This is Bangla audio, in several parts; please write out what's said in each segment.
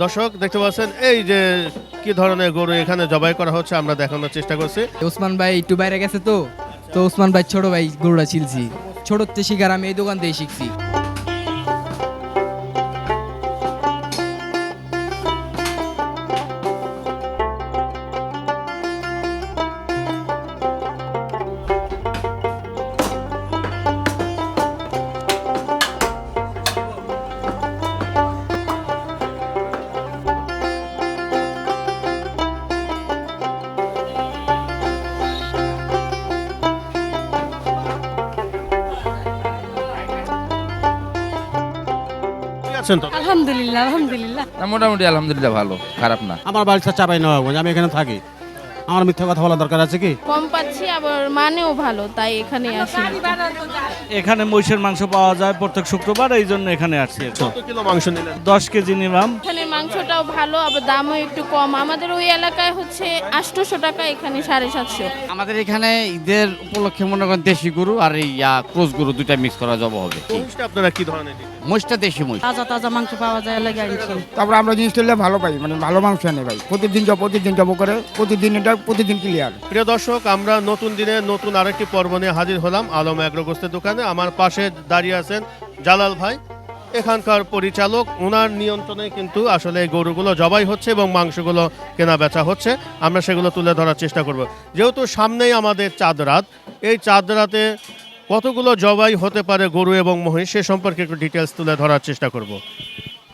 দর্শক দেখতে পাচ্ছেন এই যে কি ধরনের গরু এখানে জবাই করা হচ্ছে আমরা দেখানোর চেষ্টা করছি। ওসমান ভাই একটু বাইরে গেছে তো ওসমান ভাই ছোট ভাই গরুটা ছিলছি ছোট থেকে শিকার আমি এই দোকান থেকে শিখছি। ঠিক আছেন তো? আলহামদুলিল্লাহ আলহামদুলিল্লাহ না, মোটামুটি আলহামদুলিল্লাহ ভালো, খারাপ না। আমার বাড়িটা চাপাই নবাবগঞ্জ, আমি এখানে থাকি। আমার মিথ্যা কথা বলার দরকার আছে কি? কম পাচ্ছি আবার মানেও ভালো তাই এখানে আসি। এখানে মহিষের মাংস পাওয়া যায় প্রত্যেক শুক্রবার, এই জন্য এখানে আসছি। কত কিলো মাংস নিলেন? 10 কেজি নিলাম। এখানে মাংসটাও ভালো আবার দামও একটু কম। আমাদের ওই এলাকায় হচ্ছে 800 টাকা, এখানে 750। আমাদের এখানে ঈদের উপলক্ষে মনে করেন দেশি গরু আর এই ক্রস গরু দুইটা মিক্স করা জব হবে। মহিষটা আপনারা কি ধরনের নিলেন? মহিষটা দেশি মহিষ। তাজা তাজা মাংস পাওয়া যায় লাগে আনছি। তারপরে আমরা জিনিসটা নিলে ভালো পাই, মানে ভালো মাংস আনে ভাই। প্রতিদিন জব করে, প্রতিদিন ক্লিয়ার। প্রিয় দর্শক, আমরা নতুন দিনে নতুন আরেকটি পর্ব নিয়ে হাজির হলাম আলম অ্যাগ্রো গোস্তের দোকানে। আমার পাশে দাঁড়িয়ে আছেন জালাল ভাই, এখানকার পরিচালক। ওনার নিয়ন্ত্রণে কিন্তু আসলে এই গরুগুলো জবাই হচ্ছে এবং মাংসগুলো কেনা বেচা হচ্ছে। আমরা সেগুলো তুলে ধরার চেষ্টা করব। যেহেতু সামনেই আমাদের চাঁদ রাত, এই চাঁদ রাতে কতগুলো জবাই হতে পারে গরু এবং মহিষ সে সম্পর্কে একটু ডিটেলস তুলে ধরার চেষ্টা করব।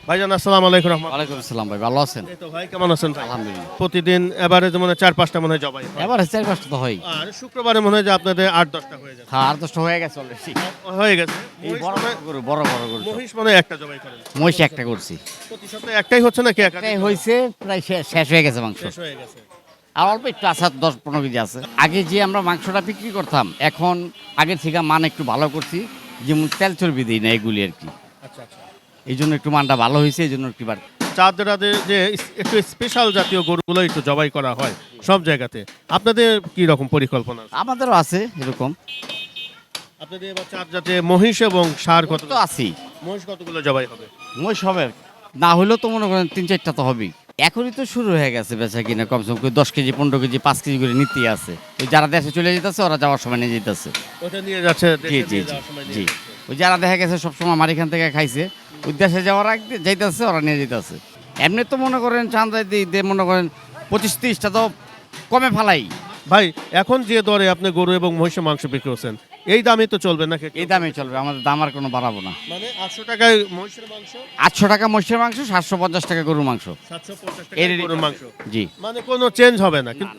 ভাইজান আসসালামু আলাইকুম রহমতুল্লাহ। ওয়ালাইকুম আসসালাম ভাই, ভালো আছেন? এই তো ভাই, কেমন আছেন ভাই? আলহামদুলিল্লাহ। প্রতিদিন এবারে মনে হয় 4-5টা মনে হয় জবাই হয়। এবার 4-5টা তো হয়। আর শুক্রবারে মনে হয় যে আপনাদের 8-10টা হয়ে যাচ্ছে। হ্যাঁ, আর 10টা হয়ে গেছে অলরেডি। হয়ে গেছে। এই মহিষ বড় মনে হয়- গরু, বড় গরু সব। মহিষ মনে হয় একটা জবাই করেন। মহিষ একটা করছি। প্রতি সপ্তাহে একটাই হচ্ছে নাকি একাধিক? এটাই হয়েছে, প্রায় শেষ হয়ে গেছে মাংস। শেষ হয়ে গেছে। আর অল্প একটু আছে, 10-15 কেজি আছে। আগে যে আমরা মাংসটা বিক্রি করতাম, এখন আগের থেকে মান একটু ভালো করছি, যেমন তেল চর্বি দিই না এগুলি আর কি। আচ্ছা আচ্ছা। এই জন্য একটু মানটা ভালো হয়েছে, এই জন্য একটু চাঁদ রাতে যে একটু স্পেশাল জাতীয় গরুগুলো একটু জবাই করা হয় সব জায়গাতে, আপনাদের কি রকম পরিকল্পনা আছে? আমাদেরও আছে এরকম। আপনাদের এবার চাঁদ রাতে মহিষ এবং ষাঁড় কত? তো আছি। মহিষ কতগুলো জবাই হবে? মহিষ হবে না হলেও তো মনে করেন 3-4টা তো হবেই। এখনই তো শুরু হয়ে গেছে বেচা কিনা, কমসে কম 10 কেজি 15 কেজি 5 কেজি করে নিতেই আছে। ওই যারা দেশে চলে যেতেছে ওরা যাওয়ার সময় নিয়ে যেতেছে। ওটা নিয়ে যাচ্ছে জি দেশে জি নিয়ে জি যাওয়ার সময় নিয়ে জি। যাচ্ছে। ওই যারা দেখা গেছে সবসময় আমার এখান থেকে খাইছে, ওই দেশে যাওয়ার আগে যাইতেছে, ওরা নিয়ে যেতেছে। এমনি তো মনে করেন চান্দাইতে ঈদে মনে করেন 25-30টা তো কমে ফেলাই। ভাই, এখন যে দরে আপনি গরু এবং মহিষের মাংস বিক্রি করছেন এই দামই তো চলবে নাকি? এই দামে চলবে, আমাদের দাম আর কোনো বাড়াবো না। মানে 800 টাকায় মহিষের মাংস, 800 টাকা মহিষের মাংস, 750 টাকা গরুর মাংস। 750 এর টাকা গরুর মাংস। জি। মানে কোনো চেঞ্জ হবে না কিন্তু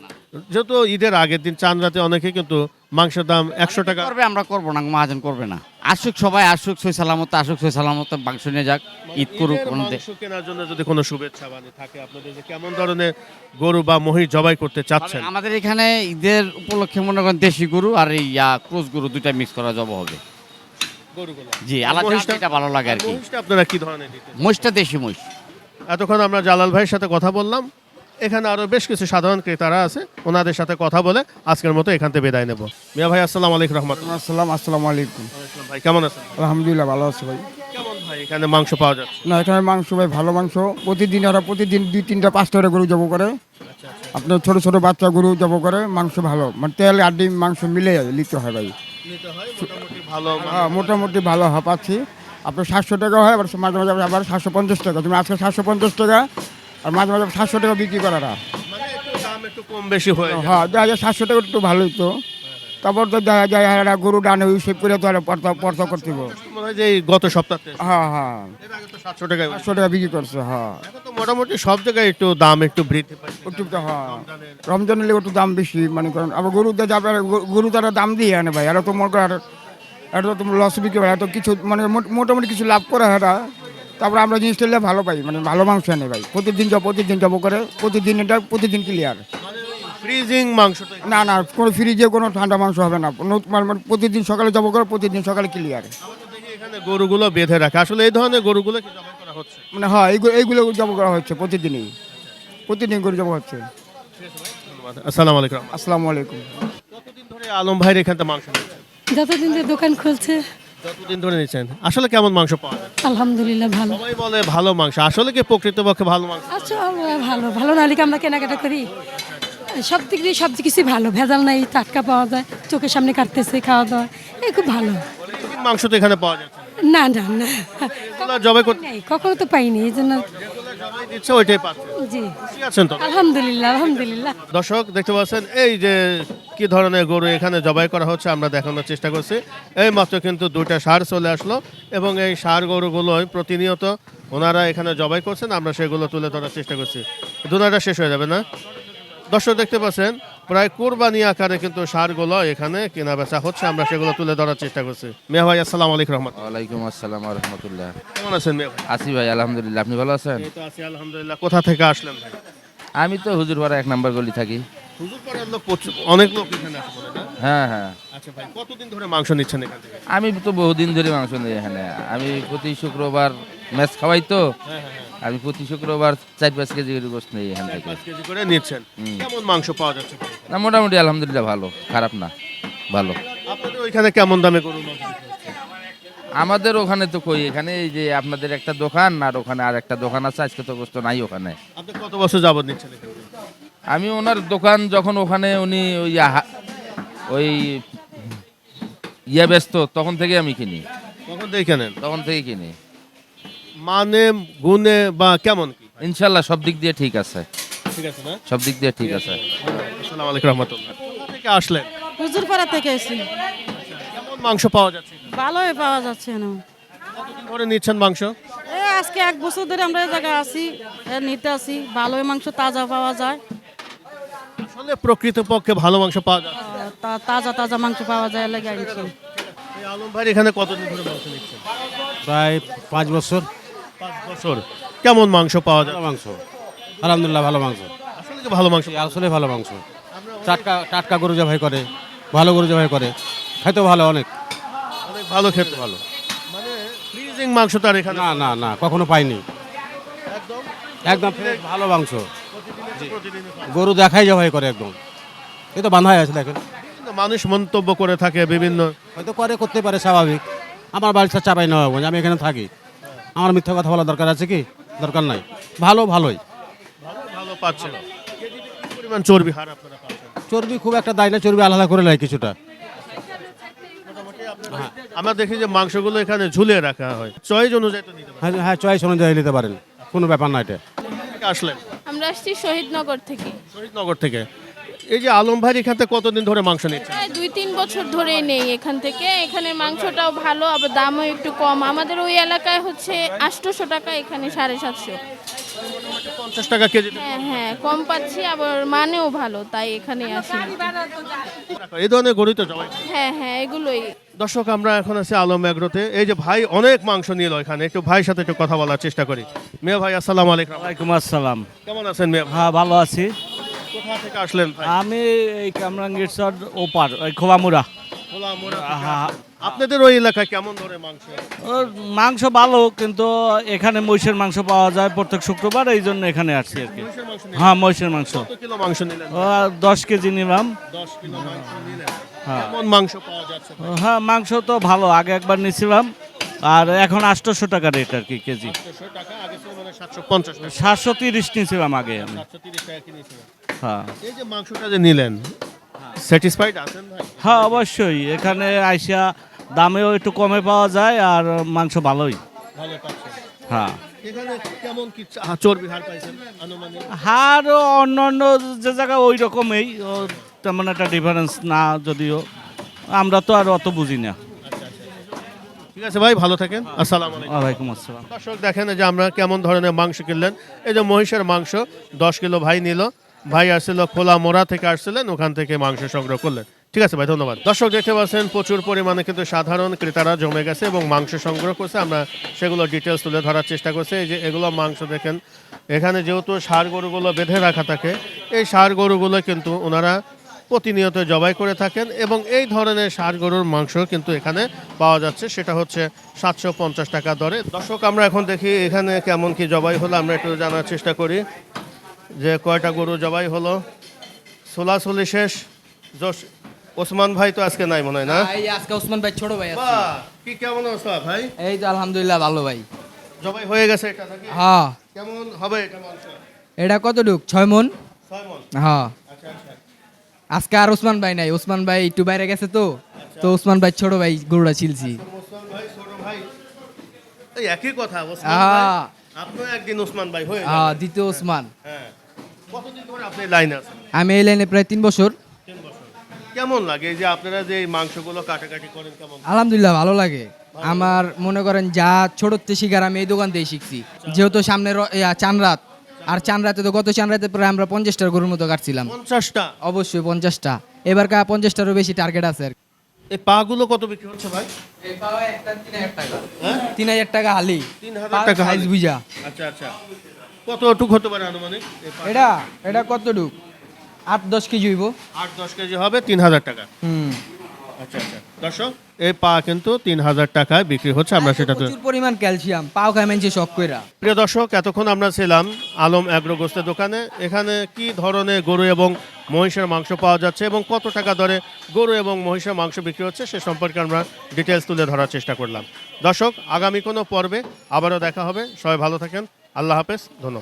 যেহেতু ঈদের আগের দিন চাঁদ রাতে অনেকে কিন্তু মাংসের দাম 100 টাকা করবে, আমরা করবো না, মহাজন করবে না। আসুক সবাই, আসুক সই সালামত, আসুক সই সালামত, মাংস নিয়ে যাক, ঈদ করুক। ঈদের ওনাদের মাংস কেনার জন্য যদি কোনো শুভেচ্ছা বাণী থাকে আপনাদের, যে কেমন ধরনের গরু বা মহিষ জবাই করতে চাচ্ছেন? আমাদের এখানে ঈদের উপলক্ষে মনে করেন দেশি গরু আর এই ক্রস গরু দুইটা মিক্স করা জব হবে। গরুগুলো জি, আলাদা মহিষটা- এটা ভালো লাগে আর কি। মহিষটা আপনারা কি ধরনের দিতে? মহিষটা দেশি মহিষ। এতক্ষণ আমরা জালাল ভাইয়ের সাথে কথা বললাম। এখানে আরো বেশ কিছু সাধারণ ক্রেতারা আছে, ওনাদের সাথে কথা বলে আজকের মতো এখান থেকে বিদায় নেব। মিয়া ভাই, আসসালামু আলাইকুম রহমতুল্লাহ। আসসালামু আলাইকুম। ভাই কেমন আছেন? আলহামদুলিল্লাহ ভালো আছে ভাই। কেমন ভাই এখানে মাংস পাওয়া যাচ্ছে? না, এখানে মাংস ভাই ভালো মাংস। প্রতিদিন 2, 3টা, 5টা করে গরু জব করে। আপনার ছোট ছোট বাচ্চা গরু জব করে, মাংস ভালো, মানে তেল আর ডিম মাংস মিলে নিতে হয় ভাই। নিতে হয় মোটামুটি ভালো। হ্যাঁ, মোটামুটি ভালো হয় পাচ্ছি। আপনার 700 টাকা হয়, আবার মাঝে মাঝে আবার 750 টাকা। তুমি আজকে 750 টাকা আর মাঝে মাঝে 700 টাকা বিক্রি করারা। মানে একটু দাম একটু কম বেশি হয়ে যায়। হ্যাঁ, 700 টাকা একটু ভালোই তো। তারপর তো দেখা যায় এরা গরু ডানে হিসেব করে তো পর্তা করতে হবে। মনে হয় যে এই গত সপ্তাহে হ্যাঁ হ্যাঁ, এর আগে তো 700 টাকায় 700 টাকা বিক্রি করছে। হ্যাঁ, এখন তো মোটামুটি সব জায়গায় একটু দাম একটু বৃদ্ধি পাইছে। একটু তো হ্যাঁ, রমজানের লেগে একটু দাম বেশি মানে করেন। আবার গরু যাবে, গরু তারা দাম দিয়ে আনে ভাই। এরা তো মনে করে এটা তো লস বিক্রি করে, এত কিছু মানে মোটামুটি কিছু লাভ করে এরা। তারপরে আমরা জিনিসটা নিলে ভালো পাই, মানে ভালো মাংস আনে ভাই। প্রতিদিন জব করে, প্রতিদিন ক্লিয়ার। ফ্রিজিং মাংসটা না না, কোনো ফ্রিজে কোনো ঠান্ডা মাংস হবে না। মানে প্রতিদিন সকালে জব করে, প্রতিদিন সকালে ক্লিয়ার। আমরা তো দেখি এখানে গরুগুলো বেঁধে রাখে। আসলে এই ধরনের গরুগুলো কি জবাই করা হচ্ছে? মানে হ্যাঁ, এইগুলো জব করা হচ্ছে প্রতিদিন করে জব হচ্ছে। ধন্যবাদ। আসসালামু আলাইকুম। আসসালামু আলাইকুম। কতদিন ধরে আলম ভাইয়ের এখান থেকে মাংস নিচ্ছেন? যতদিন যে দোকান খুলছে যতদিন ধরে নিচ্ছেন আসলে কেমন মাংস পাওয়া যায়? আলহামদুলিল্লাহ ভালো। সবাই বলে ভালো মাংস, আসলে কি প্রকৃতপক্ষে ভালো মাংস? আচ্ছা ভালো ভালো নাহলে কি আমরা কেনাকাটা করি? সব দিক দিয়ে সব কিছুই ভালো, ভেজাল নাই, টাটকা পাওয়া যায়, চোখের সামনে কাটতেছে, খাওয়া দাওয়া এই খুব ভালো। প্রতিদিন মাংস তো এখানে পাওয়া যাচ্ছে না না না এগুলো জবাই করতে নেই, কখনো তো পাইনি, এই জন্য জবাই দিচ্ছে ওইটাই পাচ্ছে। জি খুশি আছেন তো? আলহামদুলিল্লাহ আলহামদুলিল্লাহ। দর্শক দেখতে পাচ্ছেন এই যে কি ধরনের গরু এখানে জবাই করা হচ্ছে আমরা দেখানোর চেষ্টা করছি। এই মাত্র কিন্তু দুইটা ষাঁড় চলে আসলো এবং এই ষাঁড় গরুগুলোই প্রতিনিয়ত ওনারা এখানে জবাই করছেন, আমরা সেগুলো তুলে ধরার চেষ্টা করছি। দুনাটা শেষ হয়ে যাবে না? দর্শক দেখতে পাচ্ছেন প্রায় কোরবানি আকারে কিন্তু ষাঁড়গুলো এখানে কেনা বেচা হচ্ছে, আমরা সেগুলো তুলে ধরার চেষ্টা করছি। মিয়া ভাই আসসালামু আলাইকুম রহমতুল্লাহ। ওয়ালাইকুম আসসালাম রহমতুল্লাহ। কেমন আছেন মিয়া ভাই? আছি ভাই আলহামদুলিল্লাহ, আপনি ভালো আছেন? এই তো আছি আলহামদুলিল্লাহ। কোথা থেকে আসলেন ভাই? আমি তো হুজুরপাড়া 1 নম্বর গলি থাকি। হুজুরপাড়ার লোক অনেক লোক এখানে আসে বলে না? হ্যাঁ হ্যাঁ, আচ্ছা ভাই, কতদিন ধরে মাংস নিচ্ছেন এখান থেকে? আমি তো বহুদিন ধরে মাংস নিই এখানে। আমি প্রতি শুক্রবার ম্যাচ খাওয়াই তো, আমি প্রতি শুক্রবার 4-5 কেজি করে গোস্ত নিই এখান থেকে। 5 কেজি করে নিচ্ছেন। কেমন মাংস পাওয়া যাচ্ছে ভাই? না মোটামুটি আলহামদুলিল্লাহ ভালো, খারাপ না, ভালো। আপনাদের ওইখানে কেমন দামে গরুর মাংস বিক্রি হচ্ছে? আমাদের ওখানে তো কই, এখানে এই যে আপনাদের একটা দোকান আর ওখানে আর একটা দোকান আছে, আজকে তো গোস্ত নাই ওখানে। আপনি কত বছর যাবত নিচ্ছেন এখান থেকে? আমি ওনার দোকান যখন ওখানে উনি ওই ব্যস্ত তখন থেকে আমি কিনি, কখন থেকে কেনেন? তখন থেকে কিনি। মানে গুণে বা কেমন কি? ইনশাল্লাহ সব দিক দিয়ে ঠিক আছে, ঠিক আছে না? সব দিক দিয়ে ঠিক আছে। আসসালামু আলাইকুম রহমতুল্লাহ। কোথা থেকে আসলেন? হুজুরপাড়া থেকে এসেছি। কেমন মাংস পাওয়া যাচ্ছে? ভালোই পাওয়া যাচ্ছে না। কতদিন ধরে নিচ্ছেন মাংস? আজকে 1 বছর ধরে আমরা এই জায়গায় আছি, নিতে আসি। ভালোই মাংস তাজা পাওয়া যায়, আসলে প্রকৃতপক্ষে ভালো মাংস পাওয়া যায়। তাজা তাজা মাংস পাওয়া যায় লেগে আনছি। এই আলম ভাই এখানে কতদিন ধরে মাংস নিচ্ছেন? প্রায় 5 বছর। 5 বছর। কেমন মাংস পাওয়া যায়? ভালো মাংস, আলহামদুলিল্লাহ ভালো মাংস, আসলে কি ভালো মাংস? আসলে ভালো মাংস। টাটকা টাটকা গরু জবাই করে, ভালো গরু জবাই করে, খাইতে ভালো, অনেক অনেক ভালো খেতে ভালো। মানে ফ্রিজিং মাংস তো আর এখানে না না না কখনো পাইনি, একদম একদম ফ্রেশ ভালো মাংস। প্রতিদিন গরু দেখাই জবাই করে একদম, এই তো বাঁধাই আছে দেখেন। মানুষ মন্তব্য করে থাকে বিভিন্ন, হয়তো করতে পারে স্বাভাবিক। আমার বাড়িতে চাপাই নেওয়া, আমি এখানে থাকি, আমার মিথ্যা কথা বলার দরকার আছে কি? দরকার নাই, ভালোই ভালো ভালো পাচ্ছেন। কেজিতে কি পরিমাণ চর্বি হার আপনারা পাচ্ছেন? চর্বি খুব একটা দেয় না, চর্বি আলাদা করে নেয় কিছুটা। আমরা দেখি যে মাংসগুলো এখানে ঝুলিয়ে রাখা হয়, চয়েস অনুযায়ী তো নিতে পারেন। হ্যাঁ চয়েস অনুযায়ী নিতে পারেন, কোনো ব্যাপার না এটা। কোথা থেকে আসলেন? আমরা আসছি শহীদনগর থেকে। শহীদনগর থেকে। এই যে আলম ভাই এখান থেকে কতদিন ধরে মাংস নিচ্ছেন? প্রায় 2-3 বছর ধরে নেই এখান থেকে। এখানে মাংসটাও ভালো, আবার দামও একটু কম। আমাদের ওই এলাকায় হচ্ছে 800 টাকা, এখানে 750। 50 টাকা কেজি। হ্যাঁ হ্যাঁ, কম পাচ্ছি, আবার মানেও ভালো, তাই এখানে আসি। এই ধরনের গরুই তো জবাই করে। হ্যাঁ হ্যাঁ, এগুলোই। দর্শক আমরা এখন আছি আলম এগ্রোতে। এই যে ভাই অনেক মাংস নিল এখানে, একটু ভাইয়ের সাথে একটু কথা বলার চেষ্টা করি। মিয়া ভাই আসসালামু আলাইকুম। ওয়ালাইকুম আসসালাম। কেমন আছেন মিয়া ভাই? হ্যাঁ ভালো আছি। কোথা থেকে আসলেন ভাই? আমি এই কামরাঙ্গীরচর ওপার ওই খোয়ামুড়া। খোলামুড়া থেকে হ্যাঁ। আসলেন। আপনাদের ওই এলাকায় কেমন ধরে মাংস? মাংস ভালো, কিন্তু এখানে মহিষের মাংস পাওয়া যায় প্রত্যেক শুক্রবার, এই জন্য এখানে আসছি আর কি। মহিষের মাংস নিলেন? হ্যাঁ মহিষের মাংস। কত কিলো মাংস নিলেন? 10 কেজি নিলাম। 10 কিলো মাংস নিলেন। হ্যাঁ। কেমন মাংস পাওয়া যাচ্ছে? হ্যাঁ মাংস তো ভালো, আগে একবার নিয়েছিলাম, আর এখন 800 টাকা রেট আর কি কেজি। 800 টাকা, আগে ছিল মানে 750 টাকা। 730 নিয়েছিলাম আগে আমি। 730 টাকা কিনেছিলেন। হ্যাঁ এই যে মাংসটা যে নিলেন, স্যাটিসফাইড আছেন ভাই? হ্যাঁ অবশ্যই, এখানে আইসা দামেও একটু কমে পাওয়া যায় আর মাংস ভালোই। ভালো পাচ্ছেন। হ্যাঁ এখানে কেমন কি চর্বি হার পাইছেন আনুমানিক? হারও অন্য অন্য যে জায়গায় ওই রকমই, তেমন একটা ডিফারেন্স না, যদিও আমরা তো আর অত বুঝি না। ঠিক আছে ভাই, ভালো থাকেন। আসসালামু আলাইকুম। ওয়ালাইকুম আসসালাম। দর্শক দেখেন এই যে আমরা কেমন ধরনের মাংস কিনলেন। এই যে মহিষের মাংস 10 কিলো ভাই নিল। ভাই আসছিল খোলা মোড়া থেকে আসছিলেন, ওখান থেকে মাংস সংগ্রহ করলেন। ঠিক আছে ভাই, ধন্যবাদ। দর্শক দেখতে পাচ্ছেন প্রচুর পরিমাণে কিন্তু সাধারণ ক্রেতারা জমে গেছে এবং মাংস সংগ্রহ করছে। আমরা সেগুলো ডিটেলস তুলে ধরার চেষ্টা করছি। এই যে এগুলো মাংস দেখেন, এখানে যেহেতু ষাঁড় গরুগুলো বেঁধে রাখা থাকে, এই ষাঁড় গরুগুলো কিন্তু ওনারা প্রতিনিয়ত জবাই করে থাকেন এবং এই ধরনের ষাঁড় গরুর মাংস কিন্তু এখানে পাওয়া যাচ্ছে, সেটা হচ্ছে 750 টাকা দরে। দর্শক আমরা এখন দেখি এখানে কেমন কি জবাই হলো, আমরা একটু জানার চেষ্টা করি যে কয়টা গরু জবাই হলো। সোলাসলি শেষ, ওসমান ভাই তো আজকে নাই মনে হয় না? এই আজকে ওসমান ভাই ছোট ভাই আছে। বাহ, কি কেমন আছো ভাই? এই তো আলহামদুলিল্লাহ ভালো ভাই। জবাই হয়ে গেছে এটা নাকি? হ্যাঁ, কেমন হবে এটা মাংস? এটা কতটুক 6 মণ? 6 মণ। হ্যাঁ, আচ্ছা আচ্ছা। আজকে আর ওসমান ভাই নাই, ওসমান ভাই একটু বাইরে গেছে তো, তো ওসমান ভাই ছোট ভাই গরুটা ছিলছি। ওসমান ভাই ছোট ভাই এই একই কথা। ওসমান ভাই হ্যাঁ আপনিও একদিন ওসমান ভাই হয়ে হ্যাঁ, যাবেন। দ্বিতীয় ওসমান। হ্যাঁ। কতদিন ধরে আপনি লাইন আছেন? আমি এই লাইনে প্রায় 3 বছর। 3 বছর। কেমন লাগে এই যে আপনারা যে এই মাংসগুলো কাটাকাটি করেন কেমন? আলহামদুলিল্লাহ ভালো লাগে। আমার মনে করেন যা ছোটতে শিকার আমি এই দোকান থেকে শিখছি, যেহেতু সামনে চানরাত, আর চানরাতে তো গত চানরাতে প্রায় আমরা 50টার গরুর মতো কাটছিলাম। 50টা? অবশ্যই 50টা, এবার 50টারও বেশি টার্গেট আছে আর কি। এই পাগুলো কত বিক্রি হচ্ছে ভাই? এই পাওয়া একটা 3000 টাকা। হ্যাঁ? 3000 টাকা হালি। 3000 টাকা সাইজ হালি। বুঝা। আচ্ছা আচ্ছা। কতটুক হতে পারে আনুমানিক? এই পা? এটা কতটুক? 8-10 কেজি হইব। 8-10 কেজি হবে 3000 টাকা। হুম। আচ্ছা আচ্ছা। দর্শক এই পা কিন্তু 3000 টাকায় বিক্রি হচ্ছে, আমরা সেটা তো। প্রচুর পরিমাণ ক্যালসিয়াম, পাও খায় মানছে শখ কইরা। প্রিয় দর্শক, এতক্ষণ আমরা ছিলাম আলম অ্যাগ্রো গোস্তের দোকানে। এখানে কি ধরনের গরু এবং মহিষের মাংস পাওয়া যাচ্ছে এবং কত টাকা দরে গরু এবং মহিষের মাংস বিক্রি হচ্ছে সে সম্পর্কে আমরা ডিটেলস তুলে ধরার চেষ্টা করলাম। দর্শক, আগামী কোনো পর্বে আবারও দেখা হবে। সবাই ভালো থাকেন। আল্লাহ হাফেজ, ধন্যবাদ।